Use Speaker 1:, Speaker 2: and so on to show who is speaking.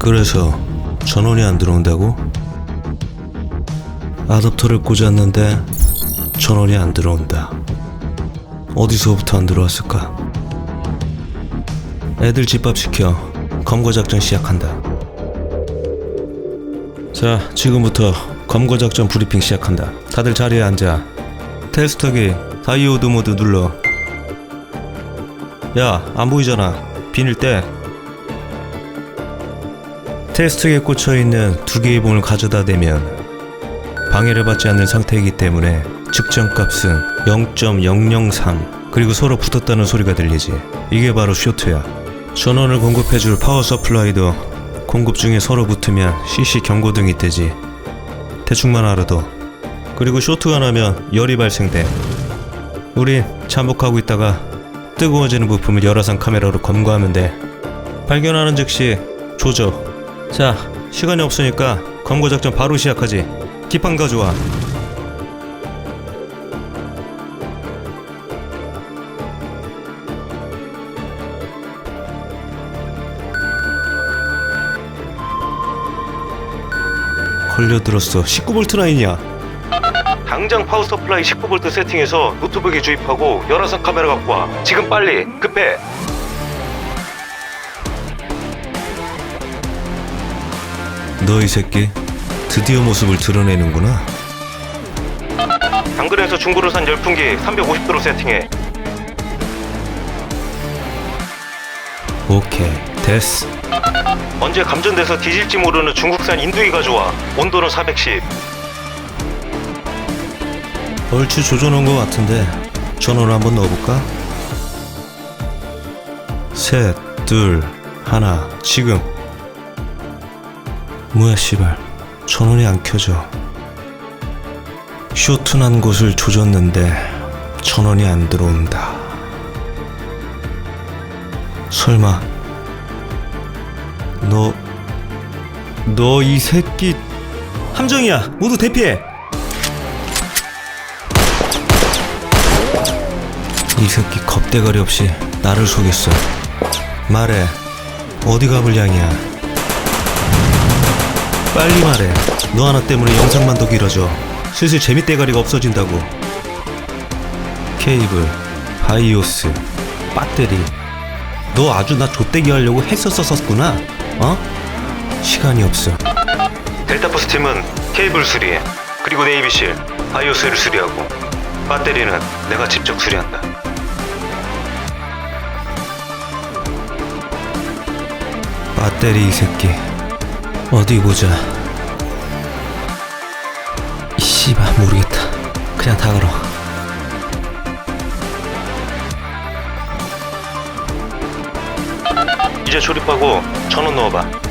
Speaker 1: 그래서 전원이 안 들어온다고? 아답터를 꽂았는데 전원이 안 들어온다. 어디서부터 안 들어왔을까? 애들 집합시켜 검거작전 시작한다. 자, 지금부터 검거작전 브리핑 시작한다. 다들 자리에 앉아. 테스터기 다이오드 모드 눌러. 야, 안 보이잖아. 비닐 떼. 테스트기에 꽂혀있는 두 개의 봉을 가져다 대면 방해를 받지 않는 상태이기 때문에 측정값은 0.003 그리고 서로 붙었다는 소리가 들리지. 이게 바로 쇼트야. 전원을 공급해줄 파워 서플라이도 공급 중에 서로 붙으면 CC 경고등이 뜨지. 대충만 알아도. 그리고 쇼트가 나면 열이 발생돼. 우린 잠복하고 있다가 뜨거워지는 부품을 열화상 카메라로 검거하면 돼. 발견하는 즉시 조져. 자, 시간이 없으니까 검거 작전 바로 시작하지. 기판 가져와. 걸려들었어. 19V 라인이야. 당장 파워 서플라이 19V 세팅해서 노트북에 주입하고 열화상 카메라 갖고 와. 지금 빨리. 급해. 너 이 새끼 드디어 모습을 드러내는구나. 당근에서 중고로 산 열풍기 350도로 세팅해. 오케이, 됐어. 언제 감전돼서 뒤질지 모르는 중국산 인두기 가져와. 온도는 410. 얼추 조져놓은 것 같은데 전원을 한번 넣어볼까? 셋, 둘, 하나, 지금. 뭐야 씨발, 전원이 안 켜져. 쇼트 난 곳을 조졌는데 전원이 안 들어온다. 설마 너 이 새끼. 함정이야. 모두 대피해. 이 새끼 겁대가리 없이 나를 속였어. 말해. 어디가 불량이야? 빨리 말해. 너 하나 때문에 영상만 더 길어져. 슬슬 재밌대가리가 없어진다고. 케이블, 바이오스, 배터리. 너 아주 나 좆대기 하려고 했었었구나. 어? 시간이 없어. 델타포스 팀은 케이블 수리해. 그리고 네이비실, 바이오스를 수리하고 배터리는 내가 직접 수리한다. 배터리 이 새끼. 어디 보자. 씨발 모르겠다. 그냥 다 걸어. 이제 조립하고 전원 넣어봐.